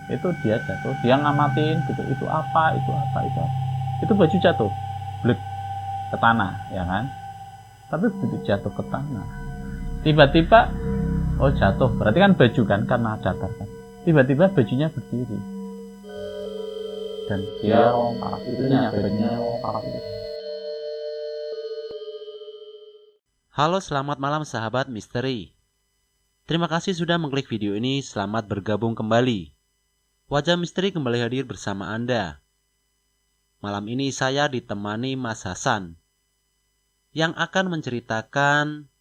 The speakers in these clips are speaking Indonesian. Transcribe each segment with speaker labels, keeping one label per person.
Speaker 1: itu dia jatuh, dia ngamatin gitu, itu apa, itu baju jatuh blek ke tanah ya kan. Tapi begitu jatuh ke tanah, tiba-tiba oh jatuh, berarti kan baju kan karena datar kan, tiba-tiba bajunya berdiri dan dia lompat, itu bajunya lompat.
Speaker 2: Halo, selamat malam sahabat misteri. Terima kasih sudah mengklik video ini. Selamat bergabung kembali. Wajah Misteri kembali hadir bersama Anda. Malam ini saya ditemani Mas Hasan yang akan menceritakan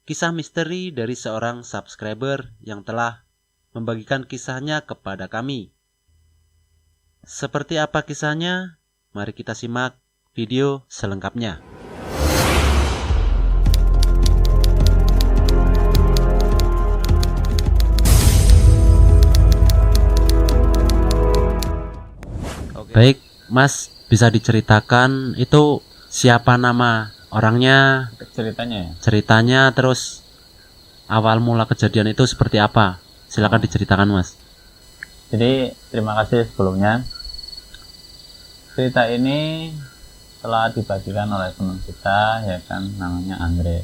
Speaker 2: kisah misteri dari seorang subscriber yang telah membagikan kisahnya kepada kami. Seperti apa kisahnya? Mari kita simak video selengkapnya. Baik, Mas, bisa diceritakan itu siapa nama orangnya, ceritanya, terus awal mula kejadian itu seperti apa? Silakan diceritakan, Mas.
Speaker 1: Jadi terima kasih sebelumnya. Cerita ini telah dibagikan oleh teman kita ya kan, namanya Andre.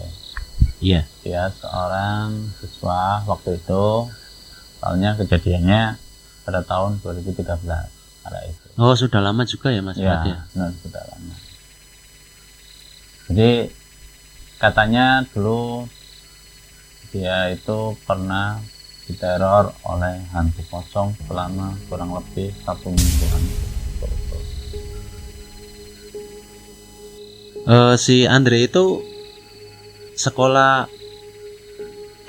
Speaker 2: Iya.
Speaker 1: Dia seorang siswa waktu itu, soalnya kejadiannya pada tahun 2013.
Speaker 2: Oh, sudah lama juga ya, Mas?
Speaker 1: Ya, sudah lama. Jadi katanya dulu dia itu pernah diteror oleh hantu pocong selama kurang lebih 1 mingguan.
Speaker 2: Si Andre itu sekolah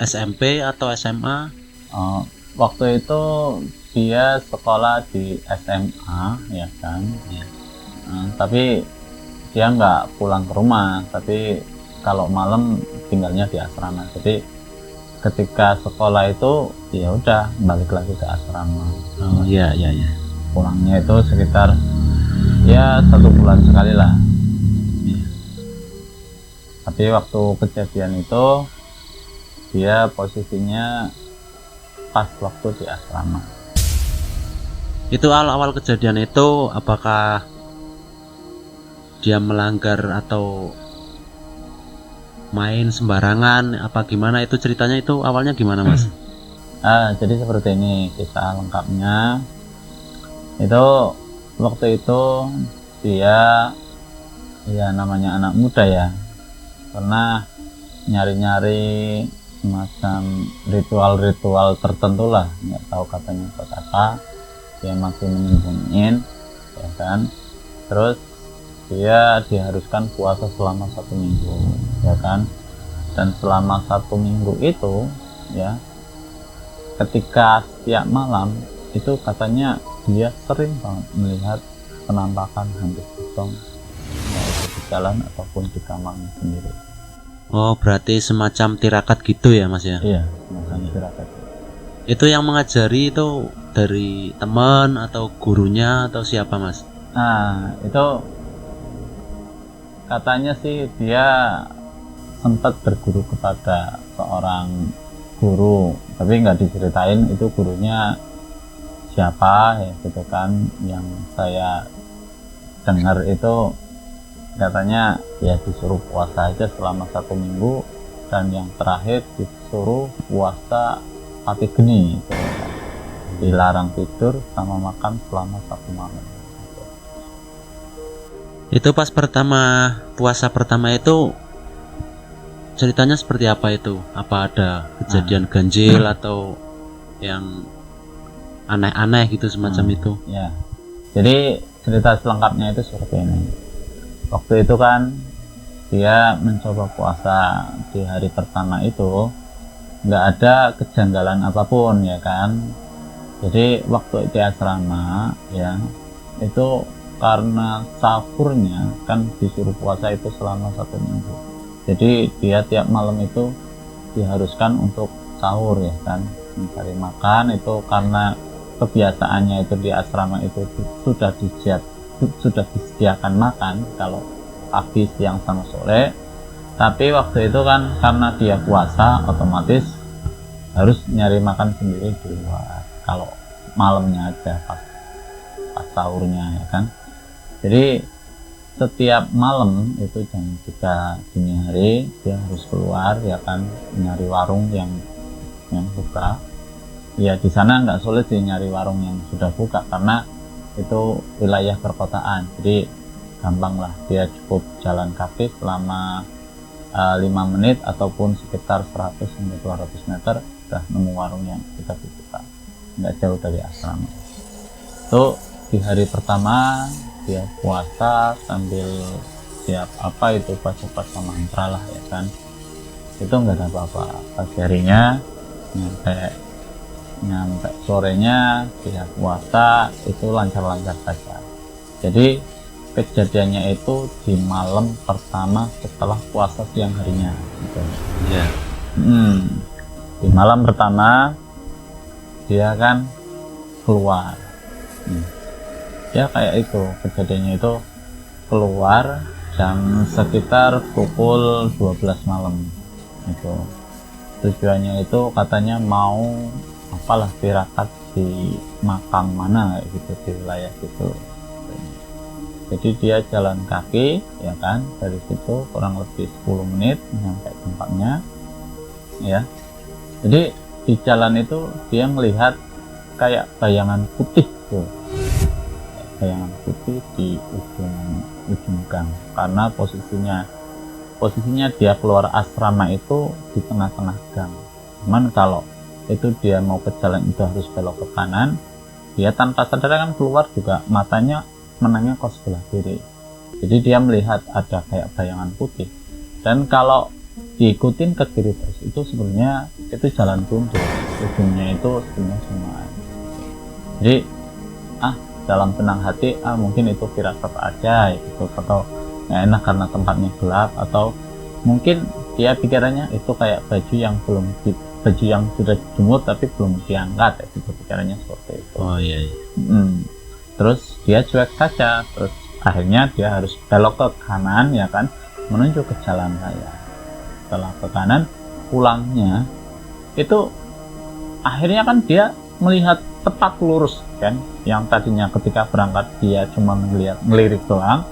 Speaker 2: SMP atau SMA?
Speaker 1: Waktu itu dia sekolah di SMA ya kan ya. Tapi dia nggak pulang ke rumah, tapi kalau malam tinggalnya di asrama. Jadi ketika sekolah itu ya udah balik lagi ke asrama.
Speaker 2: Oh iya.
Speaker 1: Pulangnya itu sekitar ya 1 bulan sekali lah ya. Tapi waktu kejadian itu dia posisinya pas waktu di asrama.
Speaker 2: Itu awal kejadian itu apakah dia melanggar atau main sembarangan apa gimana, itu ceritanya itu awalnya gimana, Mas?
Speaker 1: Jadi seperti ini kisah lengkapnya. Itu waktu itu dia ya namanya anak muda ya, pernah nyari-nyari semacam ritual-ritual tertentu lah, nggak tahu katanya buat apa. Dia masih menyembunyiin ya kan. Terus dia diharuskan puasa selama 1 minggu ya kan. Dan selama 1 minggu itu ya, ketika setiap malam itu katanya dia sering banget melihat penampakan hantu pocong, baik di jalan ataupun di kamarnya sendiri.
Speaker 2: Oh, berarti semacam tirakat gitu ya, Mas ya?
Speaker 1: Iya, semacam tirakat.
Speaker 2: Itu yang mengajari itu dari teman atau gurunya atau siapa, Mas?
Speaker 1: Nah, itu katanya sih dia sempat berguru kepada seorang guru, tapi nggak diceritain itu gurunya siapa ya gitu kan. Yang saya dengar itu katanya ya disuruh puasa aja selama 1 minggu, dan yang terakhir disuruh puasa pati geni gitu. Dilarang tidur sama makan selama 1 malam.
Speaker 2: Itu pas puasa pertama itu ceritanya seperti apa itu? Apa ada kejadian ganjil atau yang aneh-aneh gitu semacam itu?
Speaker 1: Ya. Jadi cerita selengkapnya itu seperti ini. Waktu itu kan dia mencoba puasa di hari pertama itu nggak ada kejanggalan apapun ya kan. Jadi waktu di asrama ya, itu karena sahurnya kan disuruh puasa itu selama 1 minggu. Jadi dia tiap malam itu diharuskan untuk sahur ya kan, mencari makan. Itu karena kebiasaannya itu di asrama itu sudah disediakan makan kalau pagi, siang sama sore. Tapi waktu itu kan karena dia puasa, otomatis harus nyari makan sendiri di luar. Kalau malamnya aja pas sahurnya ya kan. Jadi setiap malam itu jam 3 dini hari dia harus keluar ya kan, nyari warung yang buka. Ya di sana nggak sulit sih nyari warung yang sudah buka karena itu wilayah perkotaan, jadi gampang lah, dia cukup jalan kaki selama 5 menit ataupun sekitar 100-200 meter sudah nemu warung yang kita buka, nggak jauh dari asrama. Itu di hari pertama dia puasa sambil siap itu baca mantra lah ya kan, itu nggak ada apa-apa. Pagi harinya nyampe sorenya dia puasa itu lancar-lancar saja. Jadi kejadiannya itu di malam pertama setelah puasa siang harinya gitu.
Speaker 2: Ya.
Speaker 1: Di malam pertama dia kan keluar. Ya kayak itu kejadiannya itu, keluar jam sekitar pukul 12 malam itu. Tujuannya itu katanya mau apalah tirakat di makam mana gitu di wilayah situ. Jadi dia jalan kaki ya kan, dari situ kurang lebih 10 menit sampai tempatnya ya. Jadi di jalan itu dia melihat kayak bayangan putih tuh, bayangan putih di ujung gang, karena posisinya dia keluar asrama itu di tengah-tengah gang. Cuman kalau itu dia mau ke jalan itu harus belok ke kanan, dia tanpa sadar kan keluar juga matanya menengok ke sebelah kiri. Jadi dia melihat ada kayak bayangan putih, dan kalau diikutin ke kiri terus itu sebenarnya itu jalan buntu, ujungnya itu sebenarnya sungai. Jadi dalam tenang hati mungkin itu firasat aja gitu, atau nggak enak karena tempatnya gelap, atau mungkin dia pikirannya itu kayak baju yang sudah jemur tapi belum diangkat gitu, pikirannya seperti itu.
Speaker 2: Oh iya.
Speaker 1: Terus dia cuek saja, terus akhirnya dia harus belok ke kanan ya kan, menuju ke jalan raya. Setelah ke kanan pulangnya itu akhirnya kan dia melihat tepat lurus kan, yang tadinya ketika berangkat dia cuma ngelirik doang,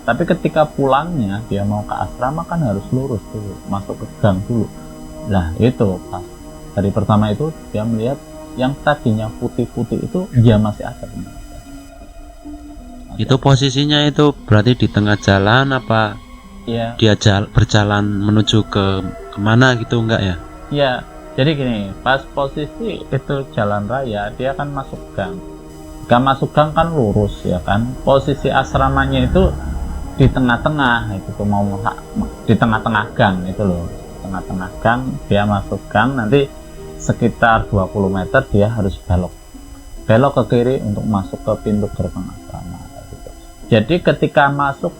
Speaker 1: tapi ketika pulangnya dia mau ke asrama kan harus lurus dulu, masuk ke gang dulu. Nah itu pas hari pertama itu dia melihat yang tadinya putih-putih itu dia masih ada.
Speaker 2: Itu posisinya itu berarti di tengah jalan apa?
Speaker 1: Iya.
Speaker 2: Dia berjalan menuju ke kemana gitu enggak ya?
Speaker 1: Iya. Jadi gini, pas posisi itu jalan raya dia kan masuk gang. Masuk gang kan lurus ya kan. Posisi asramanya itu di tengah-tengah itu mau di tengah-tengah gang itu loh. Tengah-tengah gang dia masuk gang, nanti sekitar 20 meter dia harus belok ke kiri untuk masuk ke pintu gerbang asrama gitu. Jadi ketika masuk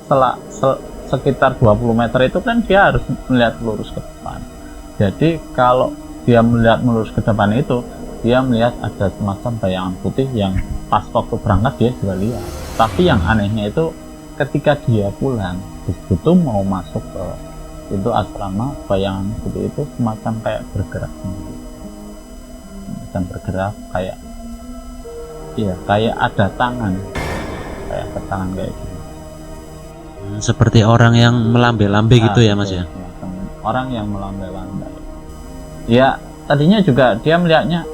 Speaker 1: sekitar 20 meter itu kan dia harus melihat lurus ke depan. Jadi kalau dia melihat lurus ke depan itu, dia melihat ada semacam bayangan putih yang pas waktu berangkat dia juga lihat. Tapi yang anehnya itu ketika dia pulang, begitu mau masuk ke pintu asrama, bayangan putih itu semacam kayak bergerak sendiri. Dan bergerak kayak ada tangan, kayak kayak gitu.
Speaker 2: Seperti orang yang melambai-lambai gitu ya Mas ya?
Speaker 1: Orang yang melambai-lambai. Ya tadinya juga dia melihatnya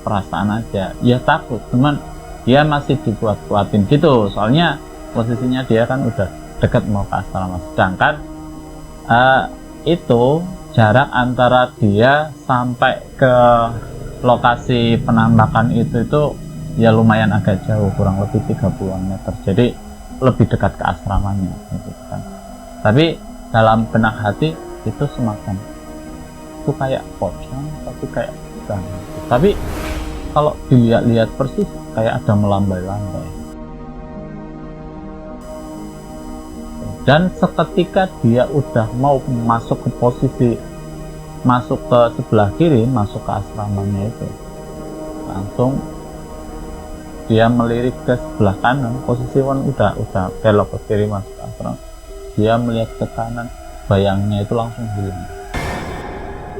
Speaker 1: perasaan aja, ya takut, cuman dia masih dibuat-buatin gitu, soalnya posisinya dia kan udah dekat mau ke asrama, sedangkan itu jarak antara dia sampai ke lokasi penambakan itu ya lumayan agak jauh, kurang lebih 30-an meter, jadi lebih dekat ke asramanya gitu kan. Tapi dalam benak hati itu semacam itu kayak pocong, tapi kayak bukan. Tapi kalau dilihat-lihat persis kayak ada melambai-lambai. Dan seketika dia udah mau masuk ke posisi, masuk ke sebelah kiri, masuk ke asramanya itu, langsung dia melirik ke sebelah kanan, posisi udah belok ke kiri masuk ke asrama. Dia melihat ke kanan, bayangnya itu langsung hilang.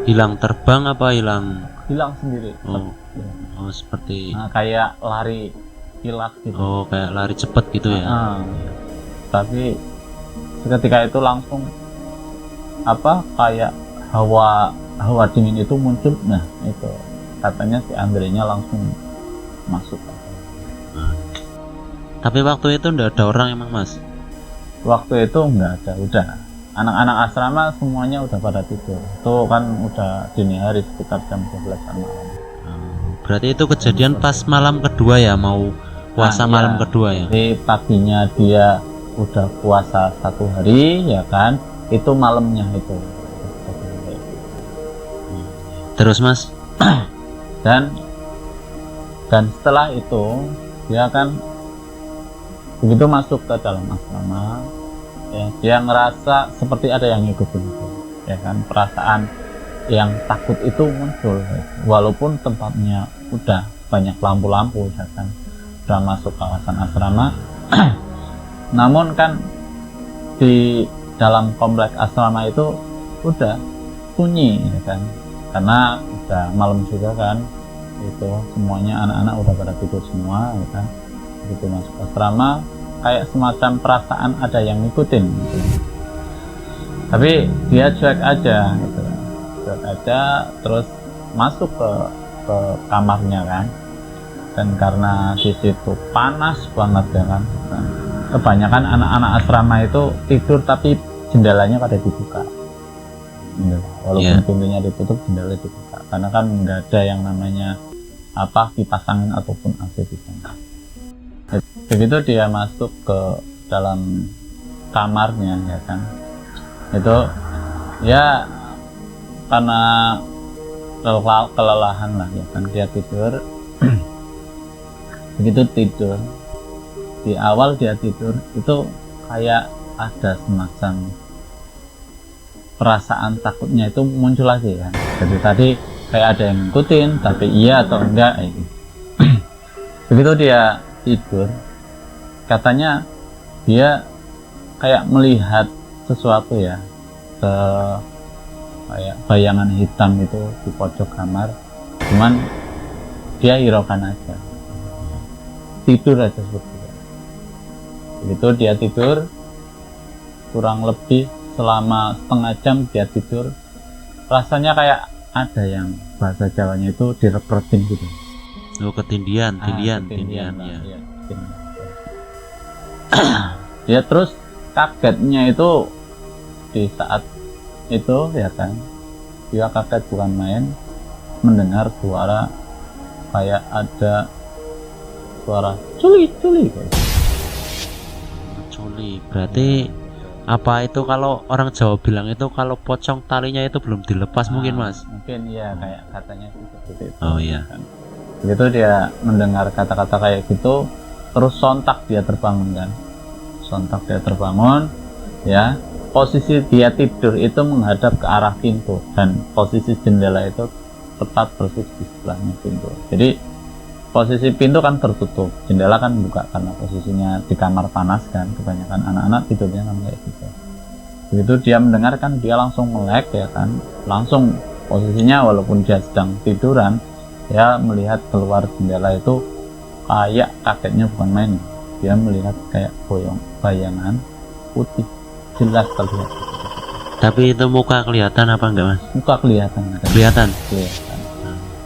Speaker 2: Hilang terbang apa hilang
Speaker 1: hilang sendiri.
Speaker 2: Seperti
Speaker 1: kayak lari kilat gitu.
Speaker 2: Kayak lari cepet gitu ya.
Speaker 1: Tapi seketika itu langsung kayak hawa dingin itu muncul. Nah itu katanya si Andrenya langsung masuk.
Speaker 2: Tapi waktu itu enggak ada orang emang Mas?
Speaker 1: Waktu itu enggak ada, udah anak-anak asrama semuanya udah pada tidur. Itu kan udah dini hari sekitar jam 12-an malam.
Speaker 2: Berarti itu kejadian pas malam kedua ya, mau puasa malam kedua ya?
Speaker 1: Jadi paginya dia udah puasa 1 hari ya kan, itu malamnya itu.
Speaker 2: Terus Mas?
Speaker 1: dan setelah itu dia kan begitu masuk ke dalam asrama ya, dia ngerasa seperti ada yang ngikutin itu ya kan, perasaan yang takut itu muncul walaupun tempatnya udah banyak lampu-lampu ya kan, udah masuk kawasan asrama. Namun kan di dalam kompleks asrama itu udah sunyi ya kan, karena udah malam juga kan, itu semuanya anak-anak udah pada tidur semua ya kan. Begitu masuk asrama kayak semacam perasaan ada yang ngikutin gitu. Tapi dia cuek aja gitu, cuek aja terus masuk ke kamarnya kan. Dan karena di situ panas banget ya kan, kebanyakan anak-anak asrama itu tidur tapi jendelanya pada dibuka, walaupun pintunya ditutup, jendela dibuka, karena kan nggak ada yang namanya kipas angin ataupun AC di sana. Begitu dia masuk ke dalam kamarnya ya kan, itu ya karena kelelahan lah ya kan, dia tidur. Begitu tidur, di awal dia tidur itu kayak ada semacam perasaan takutnya itu muncul lagi kan. Jadi tadi kayak ada yang ngikutin, tapi iya atau enggak gitu. Begitu dia tidur, katanya dia kayak melihat sesuatu ya, kayak bayangan hitam itu di pojok kamar, cuman dia hiraukan aja, tidur aja seperti itu. Begitu dia tidur, kurang lebih selama setengah jam dia tidur, rasanya kayak ada yang bahasa Jawanya itu direp-repin gitu.
Speaker 2: Ketindian ya.
Speaker 1: Dia terus kagetnya itu di saat itu ya kan, dia kaget bukan main, mendengar suara kayak ada suara culi
Speaker 2: berarti apa itu kalau orang Jawa bilang itu kalau pocong talinya itu belum dilepas mungkin Mas?
Speaker 1: Mungkin ya, kayak katanya seperti itu.
Speaker 2: Iya
Speaker 1: kan. Begitu dia mendengar kata-kata kayak gitu, terus sontak dia terbangun kan, ya. Posisi dia tidur itu menghadap ke arah pintu, dan posisi jendela itu tepat persis di sebelahnya pintu. Jadi posisi pintu kan tertutup, jendela kan buka karena posisinya di kamar panas kan, kebanyakan anak-anak tidurnya kan kayak gitu. Begitu dia mendengarkan, dia langsung melek ya kan, langsung posisinya walaupun dia sedang tiduran, dia melihat keluar jendela itu kayak kagetnya bukan main. Dia melihat kayak bayangan putih jelas terlihat.
Speaker 2: Tapi itu muka kelihatan apa enggak Mas?
Speaker 1: Muka kelihatan.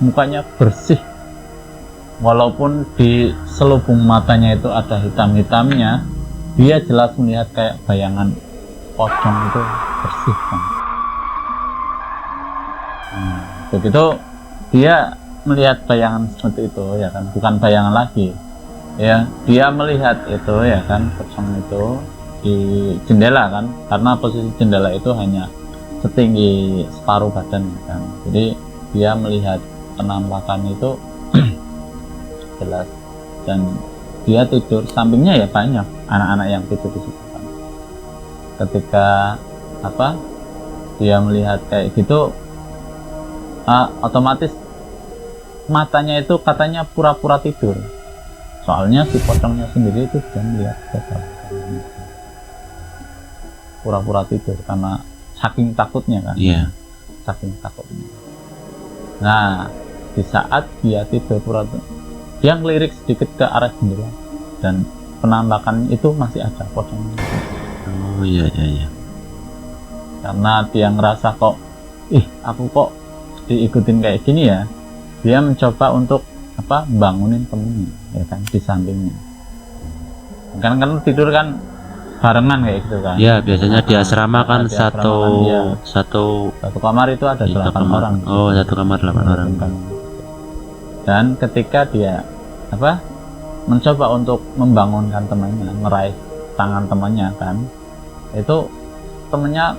Speaker 1: Mukanya bersih, walaupun di selubung matanya itu ada hitam-hitamnya, dia jelas melihat kayak bayangan pocong itu bersih kan. Begitu dia melihat bayangan seperti itu ya kan, bukan bayangan lagi ya, dia melihat itu ya kan, pocong itu di jendela kan, karena posisi jendela itu hanya setinggi separuh badan kan, jadi dia melihat penampakan itu jelas. Dan dia tidur, sampingnya ya banyak anak-anak yang tidur di situ kan. Ketika dia melihat kayak gitu, otomatis matanya itu katanya pura-pura tidur, soalnya si pocongnya sendiri itu sudah melihat pura-pura tidur karena saking takutnya kan.
Speaker 2: Iya.
Speaker 1: Saking takutnya. Nah, di saat dia tidur dia ngelirik sedikit ke arah jendela dan penampakan itu masih ada pocongnya.
Speaker 2: Oh iya.
Speaker 1: Karena dia ngerasa kok aku kok diikutin kayak gini ya, dia mencoba untuk bangunin temennya ya kan di sampingnya. Kan tidur kan barengan kayak gitu kan.
Speaker 2: Ya biasanya di asrama kan
Speaker 1: Di asrama
Speaker 2: satu
Speaker 1: kamar itu ada 8 orang.
Speaker 2: Oh, satu kamar 8 orang.
Speaker 1: Dan ketika dia mencoba untuk membangunkan temannya, meraih tangan temannya kan, itu temannya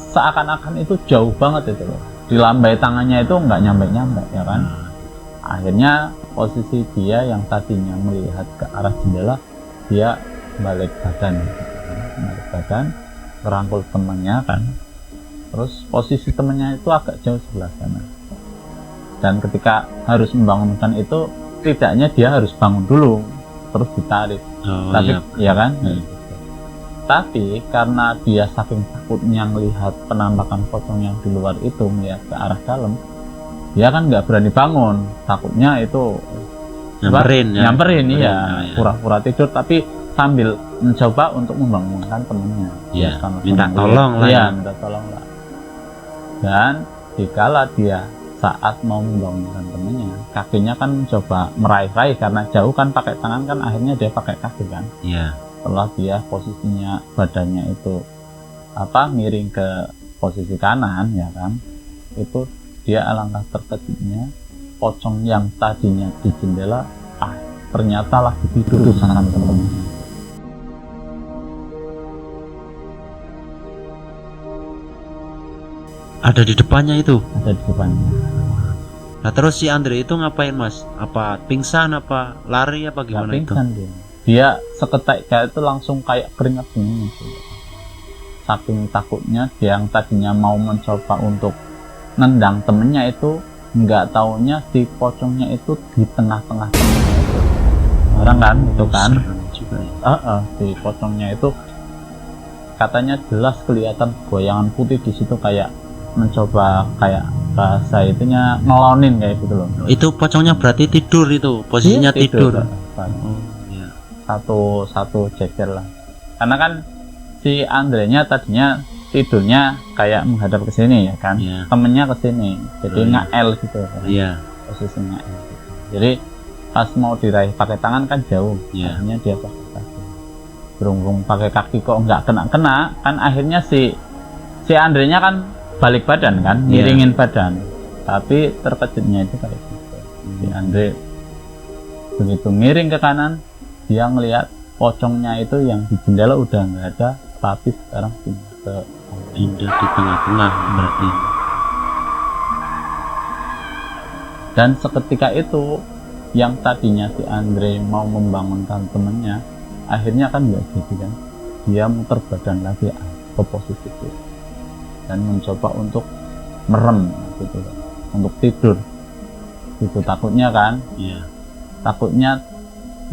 Speaker 1: seakan-akan itu jauh banget itu loh. Dilambai tangannya itu nggak nyampe ya kan. Akhirnya posisi dia yang tadinya melihat ke arah jendela, dia balik badan, merangkul temannya kan. Terus posisi temannya itu agak jauh sebelah sana. Dan ketika harus membangunkan itu, tidaknya dia harus bangun dulu, terus ditarik. Tapi ya kan. Tapi karena dia saking takutnya melihat penampakan pocong yang di luar itu melihat ke arah dalam, dia kan nggak berani bangun, takutnya itu nyamperin ya. Pura-pura tidur tapi sambil mencoba untuk membangunkan temannya.
Speaker 2: Iya, minta tolong lah.
Speaker 1: Iya, minta tolong lah. Dan dikala dia saat mau membangunkan temannya, kakinya kan mencoba meraih-raih karena jauh kan pakai tangan kan, akhirnya dia pakai kaki kan.
Speaker 2: Iya.
Speaker 1: Setelah dia posisinya badannya itu miring ke posisi kanan ya kan, itu dia alangkah terkejutnya pocong yang tadinya di jendela ternyata lagi tidur sama temannya.
Speaker 2: Ada di depannya itu?
Speaker 1: Ada di depannya.
Speaker 2: Nah terus si Andre itu ngapain mas? Apa pingsan, apa lari, apa gimana?
Speaker 1: Pingsan itu? Dia seketika itu langsung kayak keringat dingin gitu. Saking takutnya dia yang tadinya mau mencoba untuk nendang temennya itu, nggak taunya si pocongnya itu di tengah-tengah temennya itu. Orang kan itu kan
Speaker 2: juga ya?
Speaker 1: Si pocongnya itu katanya jelas kelihatan goyangan putih di situ, kayak mencoba kayak bahasa itunya ngelonin kayak gitu loh.
Speaker 2: Itu pocongnya berarti tidur, itu posisinya tidur.
Speaker 1: Iya. Satu jejer lah. Karena kan si Andrenya tadinya tidurnya kayak menghadap ke sini ya kan.
Speaker 2: Yeah.
Speaker 1: Temennya ke sini. Jadi nge-L gitu kan.
Speaker 2: Iya.
Speaker 1: Posisinya L gitu. Jadi pas mau diraih pakai tangan kan jauh.
Speaker 2: Yeah.
Speaker 1: Akhirnya dia pakai kaki. Berhubung pakai kaki kok nggak kena kan, akhirnya si Andrenya kan balik badan kan, miringin badan. Tapi terkejutnya itu kayak gitu. Si Andre begitu miring ke kanan, dia ngelihat pocongnya itu yang di jendela udah nggak ada, tapi sekarang pindah
Speaker 2: di tengah-tengah berarti.
Speaker 1: Dan seketika itu yang tadinya si Andre mau membangunkan temennya, akhirnya kan nggak jadi kan, dia muter badan lagi ke posisi itu dan mencoba untuk merem gitu, untuk tidur itu. Takutnya kan, takutnya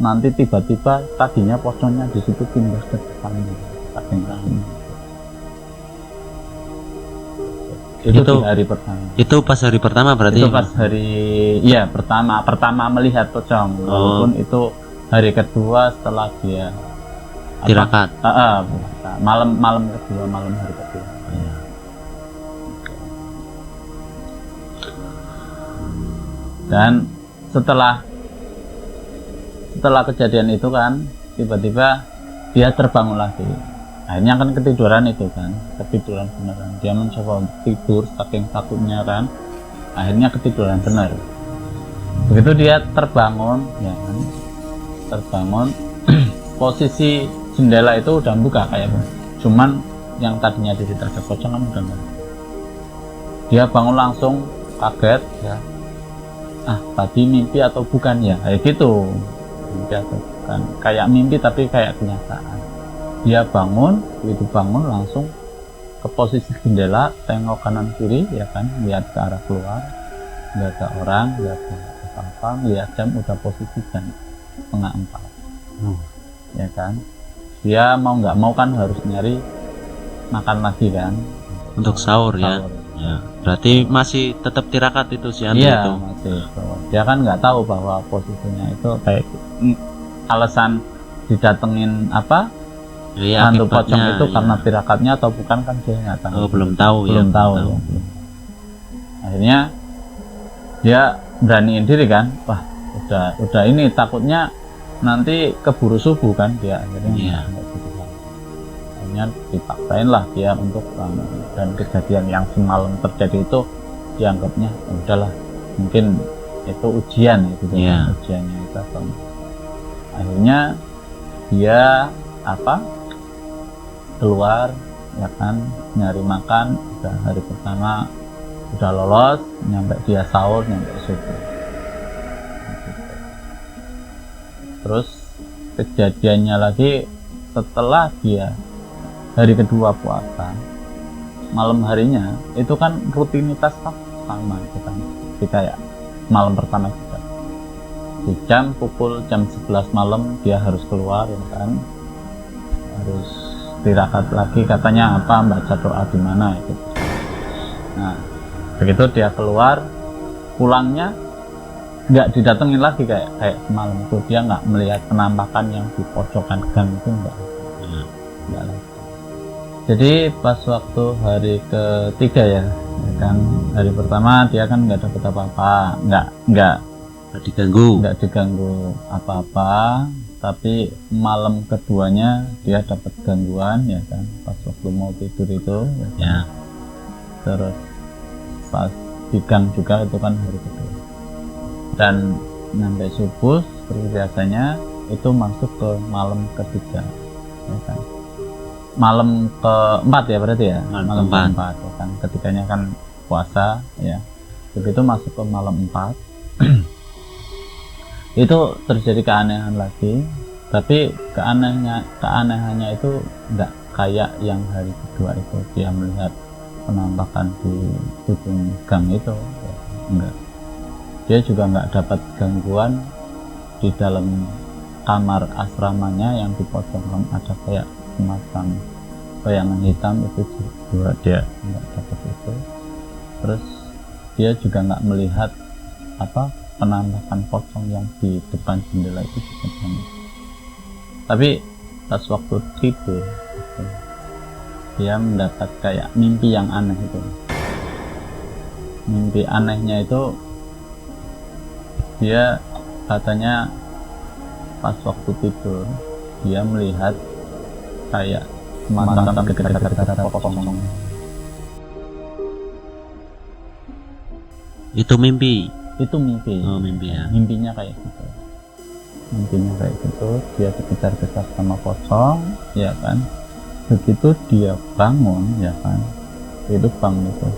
Speaker 1: nanti tiba-tiba tadinya pocongnya di situ pindah ke depan itu di hari pertama.
Speaker 2: Itu pas hari pertama berarti?
Speaker 1: Itu pas hari pertama melihat pocong. Walaupun itu hari kedua setelah dia
Speaker 2: tirakat.
Speaker 1: Malam hari kedua. Dan setelah kejadian itu kan, tiba-tiba dia terbangun lagi. Akhirnya kan ketiduran beneran. Dia mencoba untuk tidur saking takutnya kan, akhirnya ketiduran benar. Begitu dia terbangun ya kan, posisi jendela itu udah buka kayak gitu. Cuman yang tadinya di situ ada pocong kan udah enggak. Dia bangun langsung kaget ya. Tadi mimpi atau bukan ya, kayak gitu. Mimpi atau bukan, kayak mimpi tapi kayak kenyataan. Dia begitu bangun langsung ke posisi jendela, tengok kanan kiri ya kan, lihat ke arah keluar, nggak ada orang, nggak ada apa-apa, lihat jam udah posisi jam 3:30. Ya kan, dia mau nggak mau kan harus nyari makan lagi kan,
Speaker 2: untuk sahur ya. Ya berarti masih tetap tirakat itu si Andre itu.
Speaker 1: Masih seperti itu. Dia kan nggak tahu bahwa posisinya itu kayak alasan didatengin apa
Speaker 2: Iya,
Speaker 1: hantu pocong
Speaker 2: akibatnya,
Speaker 1: itu
Speaker 2: iya.
Speaker 1: karena tirakatnya atau bukan, kan dia nggak tahu.
Speaker 2: Oh, belum tahu ya.
Speaker 1: Belum tahu. Ya. Akhirnya dia beraniin diri kan, wah udah ini takutnya nanti keburu subuh kan, dia akhirnya
Speaker 2: Iya.
Speaker 1: nggak gitu. Akhirnya dipaksain lah dia untuk bangun, dan kejadian yang semalam terjadi itu dianggapnya udahlah mungkin itu ujian ya gitu.
Speaker 2: Iya.
Speaker 1: Ujiannya itu atau akhirnya dia keluar ya kan, nyari makan. Udah hari pertama udah lolos, nyampe dia sahur, nyampe subuh. Terus kejadiannya lagi setelah dia hari kedua puasa, malam harinya itu kan rutinitas sama gitu kan, jadi kayak malam pertama juga di pukul jam 11 malam dia harus keluar ya kan, harus tirakat lagi katanya baca doa di mana itu. Nah begitu dia keluar, pulangnya nggak didatengin lagi kayak semalam itu. Dia nggak melihat penampakan yang di pojokan gang itu, nggak lagi. Jadi pas waktu hari ketiga ya kan, hari pertama dia kan nggak dapat apa-apa, nggak diganggu apa-apa. Tapi malam keduanya dia dapat gangguan ya kan, pas waktu mau tidur itu ya kan?
Speaker 2: Ya.
Speaker 1: Terus pas di gang juga itu kan hari kedua, dan sampai subuh seperti biasanya itu masuk ke malam ketiga ya kan, malam keempat ya berarti ya, malam keempat ya kan, ketiganya kan puasa ya, begitu masuk ke malam 4 itu terjadi keanehan lagi. Tapi keanehannya itu nggak kayak yang hari kedua itu, dia melihat penampakan di ujung gang itu ya, enggak. Dia juga nggak dapat gangguan di dalam kamar asramanya yang di pojok ada kayak semacam bayangan hitam, itu juga dia nggak dapat itu. Terus dia juga nggak melihat penampakan pocong yang di depan jendela itu juga banyak. Tapi pas waktu tidur gitu, dia mendapat kayak mimpi yang aneh itu. Mimpi anehnya itu dia katanya pas waktu tidur dia melihat kayak semacam ketika pocong.
Speaker 2: Itu mimpi.
Speaker 1: Itu mimpi.
Speaker 2: Oh, mimpi ya.
Speaker 1: Mimpinya kayak gitu. Dia dikejar-kejar sama pocong ya kan. Begitu dia bangun ya kan, itu bangun itu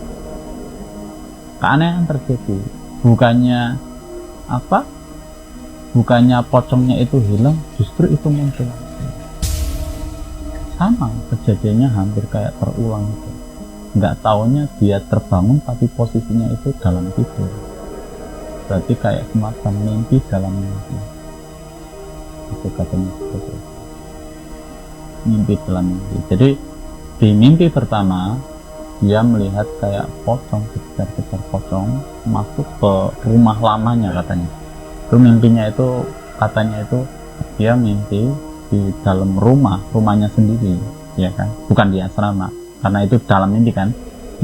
Speaker 1: keanehan terjadi. Bukannya pocongnya itu hilang, justru itu muncul. Sama kejadiannya, hampir kayak terulang gitu. Nggak taunya dia terbangun tapi posisinya itu dalam tidur. Berarti kayak semacam mimpi dalam mimpi. Itu katanya seperti itu. Mimpi dalam mimpi. Jadi di mimpi pertama dia melihat kayak pocong, kejar-kejar pocong masuk ke rumah lamanya katanya. Itu mimpinya itu katanya itu dia mimpi di dalam rumahnya sendiri ya kan, bukan di asrama, karena itu dalam mimpi kan.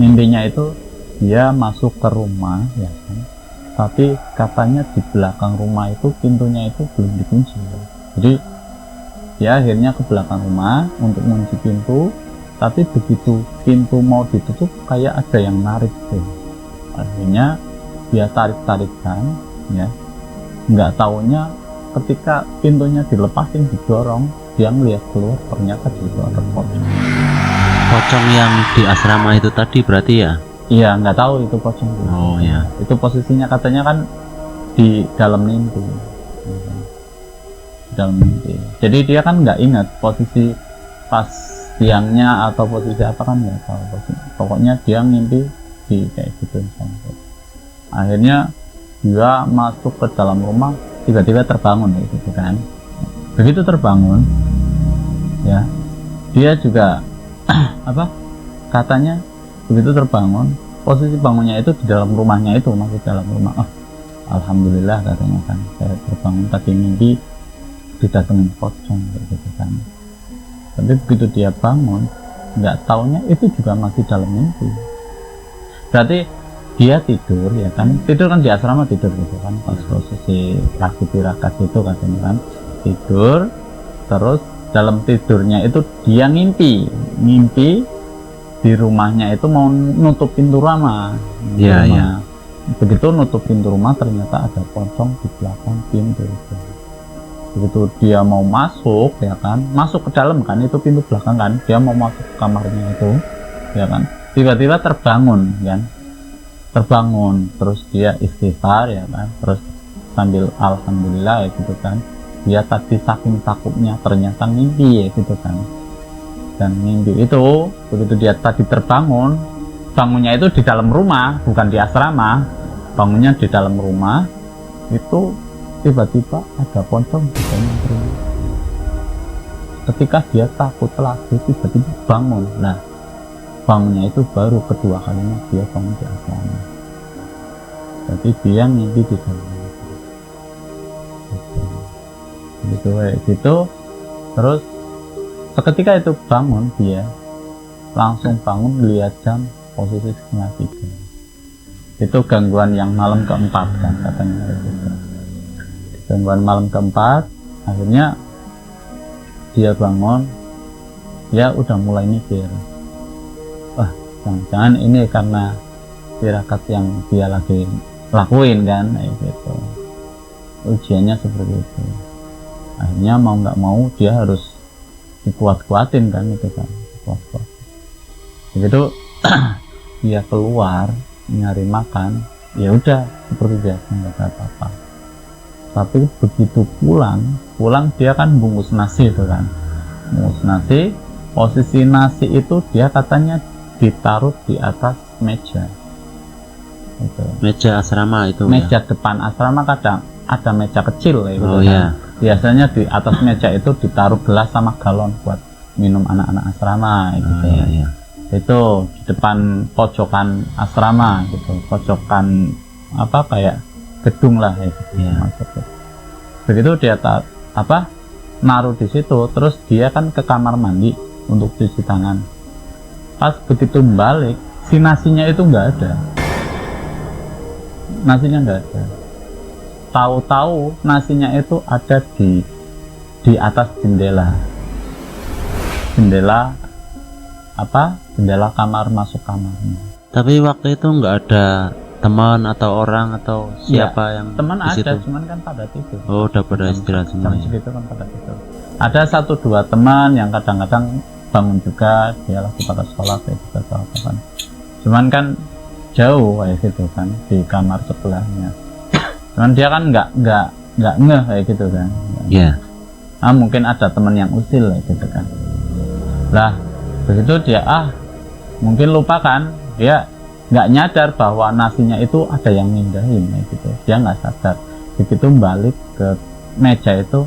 Speaker 1: Mimpinya itu dia masuk ke rumah ya kan, tapi katanya di belakang rumah itu pintunya itu belum dikunci. Jadi dia akhirnya ke belakang rumah untuk mengunci pintu, tapi begitu pintu mau ditutup kayak ada yang narik tuh. Akhirnya dia tarik-tarikan ya, nggak taunya ketika pintunya dilepasin, didorong, dia ngeliat keluar, ternyata di situ ada pocong.
Speaker 2: Pocong yang di asrama itu tadi berarti ya?
Speaker 1: Iya, nggak tahu itu pocong.
Speaker 2: Oh ya.
Speaker 1: Itu posisinya katanya kan di dalam mimpi. Dalam mimpi. Jadi dia kan nggak ingat posisi pas siangnya atau posisi apa, kan nggak tahu posisi. Pokoknya dia mimpi di kayak gitu. Akhirnya dia masuk ke dalam rumah, tiba-tiba terbangun gitu kan. Begitu terbangun ya, dia juga katanya begitu terbangun, posisi bangunnya itu di dalam rumahnya itu, masih dalam rumah. alhamdulillah katanya kan, saya terbangun tadi mimpi didatengin pocong gitu kan. Tapi begitu dia bangun, nggak taunya itu juga masih dalam mimpi. Berarti dia tidur ya kan, tidur kan di asrama tidur gitu kan, pas posisi lagi tirakat itu katanya kan, tidur. Terus dalam tidurnya itu dia ngimpi di rumahnya itu mau nutup pintu rumah.
Speaker 2: Iya.
Speaker 1: Begitu nutup pintu rumah ternyata ada pocong di belakang pintu itu. Begitu dia mau masuk ya kan, masuk ke dalam kan, itu pintu belakang kan, dia mau masuk ke kamarnya itu ya kan, tiba-tiba terbangun kan, terus dia istighfar ya kan, terus sambil alhamdulillah ya gitu kan. Dia tadi saking takutnya ternyata mimpi ya gitu kan. Dan mimpi itu begitu dia tadi terbangun, bangunnya itu di dalam rumah, bukan di asrama, bangunnya di dalam rumah itu. Tiba-tiba ada pocong di dalam rumah. Ketika dia takut lagi, tiba-tiba bangun. Nah, bangunnya itu baru kedua kalinya dia bangun di asrama. Jadi dia mimpi di dalam rumah. Gitu. Terus seketika itu bangun, dia langsung bangun lihat jam posisi 2:30. Itu gangguan yang malam keempat kan katanya gitu. Gangguan malam keempat, akhirnya dia bangun, dia udah mulai mikir, wah jangan-jangan ini karena tirakat yang dia lagi lakuin kan, gitu. Ujiannya seperti itu. Akhirnya mau nggak mau dia harus dikuat-kuatin kan, itu kan, kuat-kuat. Begitu dia keluar nyari makan, ya udah seperti biasa, nggak ada apa-apa. Tapi begitu pulang dia kan bungkus nasi itu kan, bungkus nasi, posisi nasi itu dia katanya ditaruh di atas meja itu.
Speaker 2: Meja asrama itu
Speaker 1: meja
Speaker 2: ya?
Speaker 1: Depan asrama kadang ada meja kecil gitu
Speaker 2: kan.
Speaker 1: Ya. Biasanya di atas meja itu ditaruh gelas sama galon buat minum anak-anak asrama gitu.
Speaker 2: Iya.
Speaker 1: Itu di depan pojokan asrama gitu, pojokan apa kayak gedung lah ya gitu. Begitu dia naruh di situ, terus dia kan ke kamar mandi untuk cuci tangan. Pas begitu balik, si nasinya itu nggak ada. Tahu-tahu nasinya itu ada di atas jendela kamar, masuk kamarnya.
Speaker 2: Tapi waktu itu nggak ada teman atau orang atau siapa ya, yang
Speaker 1: teman
Speaker 2: di situ?
Speaker 1: Ada, cuman kan pada tidur.
Speaker 2: Oh, udah pada istirahat semua.
Speaker 1: Jam segitu kan pada tidur. Ada 1-2 teman yang kadang-kadang bangun juga, dia lagi pada sholat ya juga atau apa kan. Cuman kan jauh kayak gitu kan, di kamar sebelahnya. Cuman dia kan nggak ngeh kayak gitu kan.
Speaker 2: Iya.
Speaker 1: Mungkin ada teman yang usil kayak gitu kan. Lah begitu dia mungkin lupa kan, dia nggak nyadar bahwa nasinya itu ada yang mindahin gitu. Dia nggak sadar. Begitu balik ke meja itu,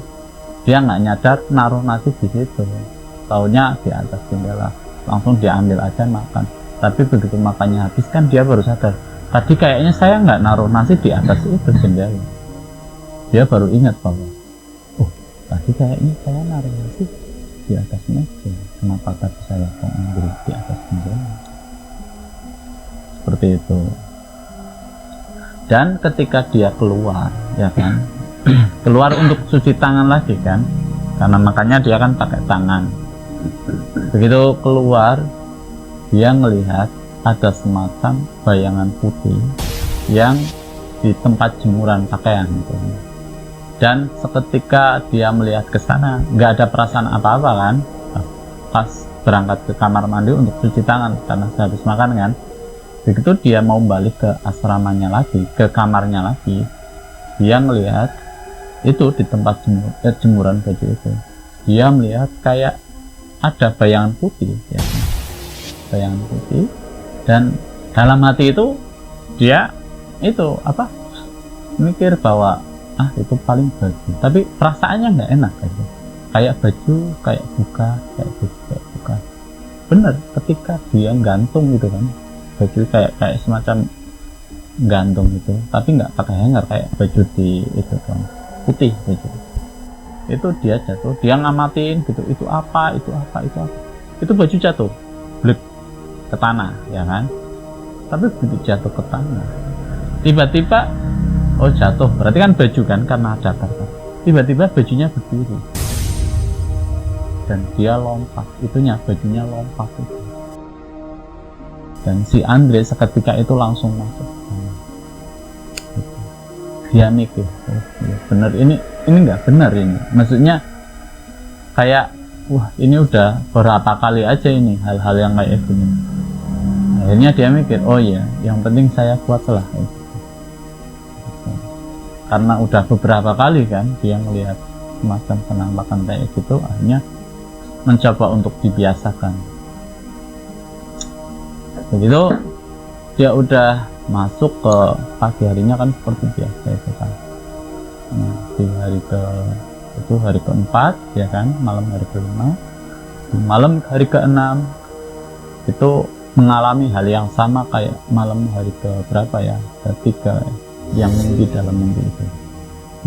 Speaker 1: dia nggak nyadar naruh nasi di situ. Taunya di atas jendela, langsung diambil aja makan. Tapi begitu makannya habis kan dia baru sadar, tadi kayaknya saya nggak naruh nasi di atas itu jendela. Dia baru ingat bahwa tadi kayaknya saya naruh nasi di atas meja. Kenapa tadi saya kok ambil di atas jendela? Seperti itu. Dan ketika dia keluar ya kan, keluar untuk cuci tangan lagi kan, karena makanya dia kan pakai tangan. Begitu keluar, dia melihat ada semacam bayangan putih yang di tempat jemuran pakaian gitu. Dan seketika dia melihat ke sana, nggak ada perasaan apa-apa kan, pas berangkat ke kamar mandi untuk cuci tangan karena habis makan kan. Begitu dia mau balik ke asramanya lagi, ke kamarnya lagi, dia melihat itu di tempat jemuran baju itu, dia melihat kayak ada bayangan putih ya, bayangan putih. Dan dalam hati itu dia itu mikir bahwa itu paling baju, tapi perasaannya nggak enak gitu. Kayak baju kayak buka, bener ketika dia gantung gitu kan, baju kayak semacam gantung itu, tapi nggak pakai hanger kayak baju di itu kan, putih baju. Itu dia jatuh, dia ngamatin gitu, itu apa, itu baju jatuh, blek ke tanah, ya kan. Tapi begitu jatuh ke tanah, tiba-tiba oh jatuh, berarti kan baju kan karena datar kan. Tiba-tiba bajunya berdiri dan dia lompat, bajunya lompat itu. Dan si Andre seketika itu langsung masuk. Dia mikir, oh, ya bener ini nggak benar ini. Maksudnya kayak, wah ini udah berapa kali aja ini hal-hal yang kayak gini. Akhirnya dia mikir, oh ya, yang penting saya kuatlah. Karena udah beberapa kali kan dia melihat semacam penampakan kayak gitu, akhirnya mencoba untuk dibiasakan. Begitu dia udah masuk ke pagi harinya kan seperti biasa itu kan. Nah, di hari keempat ya kan, malam hari kelima, di malam hari keenam itu mengalami hal yang sama kayak malam hari ke berapa ya, ketiga yang mimpi dalam mimpi itu.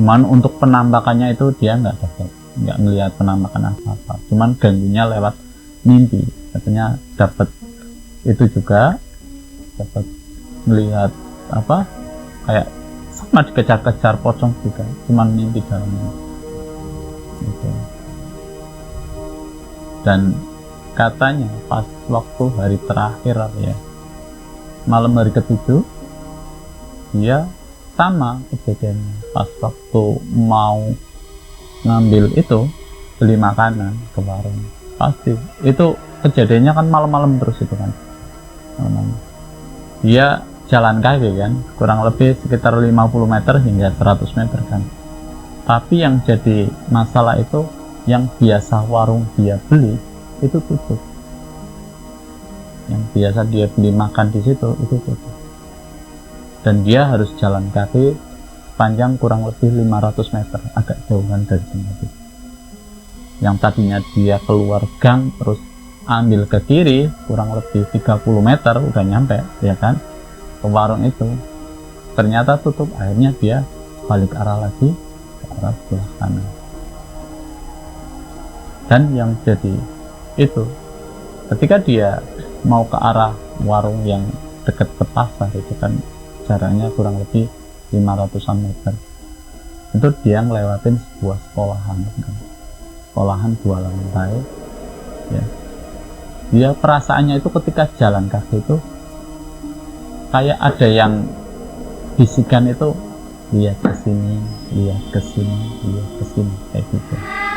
Speaker 1: Cuman untuk penampakannya itu dia nggak melihat penampakan apa-apa, cuman ganggunya lewat mimpi. Katanya dapat itu juga, dapat melihat apa kayak sama dikejar-kejar pocong juga, cuman mimpi dalam mimpi gitu. Dan katanya pas waktu hari terakhir ya, malam hari ketujuh, dia sama kejadiannya. Pas waktu mau ngambil itu, beli makanan ke warung, pasti itu kejadiannya kan malam-malam terus itu kan. Dia jalan kaki kan, kurang lebih sekitar 50 meter hingga 100 meter kan. Tapi yang jadi masalah itu, yang biasa warung dia beli itu tutup. Yang biasa dia beli makan di situ itu tutup. Dan dia harus jalan kaki panjang kurang lebih 500 meter, agak jauhan dari tempat itu. Yang tadinya dia keluar gang terus ambil ke kiri kurang lebih 30 meter udah nyampe ya kan ke warung itu, ternyata tutup. Akhirnya dia balik arah lagi ke arah sebelah kanan. Dan yang jadi itu, ketika dia mau ke arah warung yang dekat ke pasar itu kan jaraknya kurang lebih 500-an meter, itu dia ngelewatin sebuah sekolahan kan. Sekolahan 2 lantai ya. Dia perasaannya itu ketika jalan kaki itu kayak ada yang bisikan itu, lihat ke sini, lihat ke sini, lihat ke sini, kayak gitu.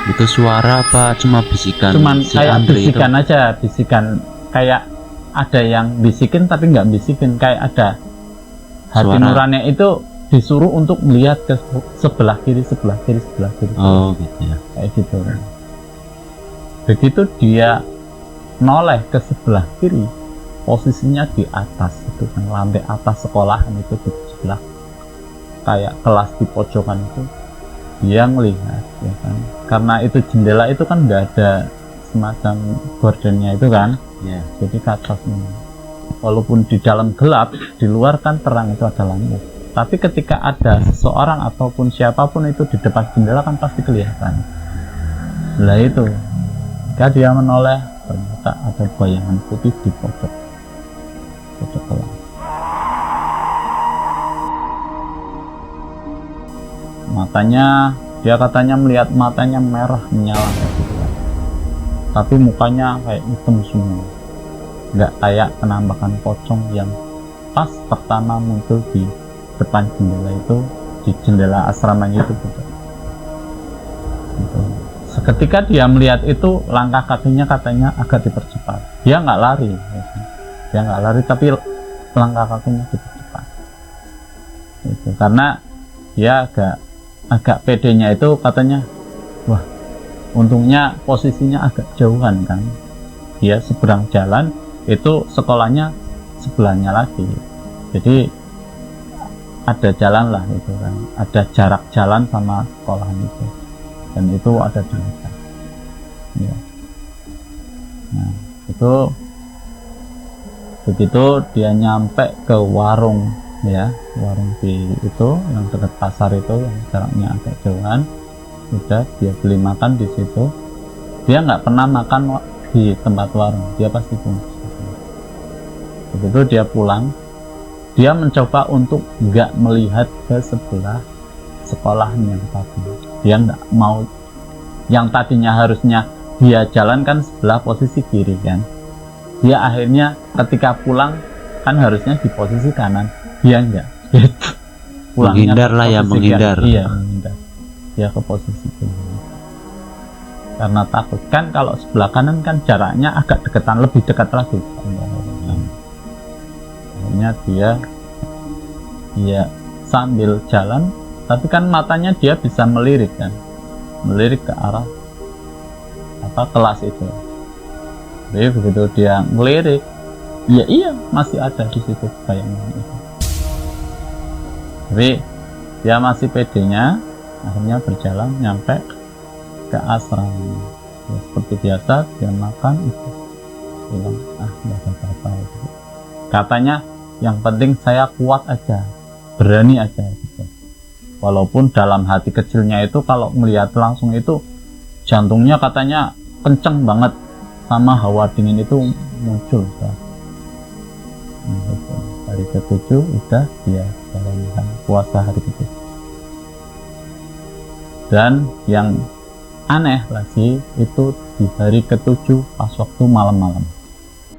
Speaker 2: Itu suara apa cuma bisikan?
Speaker 1: Cuman
Speaker 2: si
Speaker 1: kayak
Speaker 2: Andre
Speaker 1: bisikan
Speaker 2: itu
Speaker 1: aja, bisikan kayak ada yang bisikin tapi nggak bisikin, kayak ada hati
Speaker 2: suara
Speaker 1: nurani itu disuruh untuk melihat ke sebelah kiri, sebelah kiri, sebelah kiri.
Speaker 2: Oh gitu ya.
Speaker 1: Kayak gitu. Begitu dia noleh ke sebelah kiri, posisinya di atas itu kan, lantai atas sekolahan itu di sebelah kayak kelas di pojokan itu, dia ngelihat ya kan, karena itu jendela itu kan nggak ada semacam gordennya itu kan
Speaker 2: ya.
Speaker 1: Jadi ke atas ini, walaupun di dalam gelap, di luar kan terang, itu ada lampu, tapi ketika ada seseorang ataupun siapapun itu di depan jendela kan pasti kelihatan. Lah itu ketika dia menoleh, ternyata ada bayangan putih di pojok kelas. Matanya, dia katanya melihat matanya merah menyala gitu kan. Tapi mukanya kayak hitam semua, nggak kayak penampakan pocong yang pas pertama muncul di depan jendela itu, di jendela asramanya itu gitu. Seketika dia melihat itu, langkah kakinya katanya agak dipercepat. Dia nggak lari, ya. Dia nggak lari, tapi langkah kakinya dipercepat. Itu karena dia agak pedenya itu katanya, wah, untungnya posisinya agak jauhan kan. Dia seberang jalan, itu sekolahnya sebelahnya lagi. Jadi ada jalan lah itu kan, ada jarak jalan sama sekolahan itu. Dan itu ada di atas ya. Nah itu begitu dia nyampe ke warung ya, warung di itu yang dekat pasar itu yang jaraknya agak jauhan. Udah dia beli makan di situ. Dia nggak pernah makan di tempat warung, dia pasti bungkus. Begitu dia pulang, dia mencoba untuk nggak melihat ke sebelah sekolahnya tadi. Dia nggak mau, yang tadinya harusnya dia jalankan sebelah posisi kiri kan, dia akhirnya ketika pulang kan harusnya di posisi kanan, dia enggak, pulangnya
Speaker 2: menghindar lah ya, menghindar.
Speaker 1: Iya, menghindar. Dia ke posisi kiri karena takut kan, kalau sebelah kanan kan jaraknya agak deketan, lebih dekat lagi. Akhirnya dia sambil jalan, tapi kan matanya dia bisa melirik kan, melirik ke arah kelas itu. Jadi begitu dia ngelirik, iya masih ada di situ bayangan itu. Tapi dia masih pedenya, akhirnya berjalan nyampe ke asrama. Ya, seperti biasa dia makan itu, bilang nggak ada apa-apa gitu. Katanya yang penting saya kuat aja, berani aja gitu. Walaupun dalam hati kecilnya itu kalau melihat langsung itu jantungnya katanya kenceng banget, sama hawa dingin itu muncul. Gitu. Hari ke-7 udah dia jalankan puasa hari ke-7. Dan yang aneh lagi itu di hari ke-7 pas waktu malam-malam.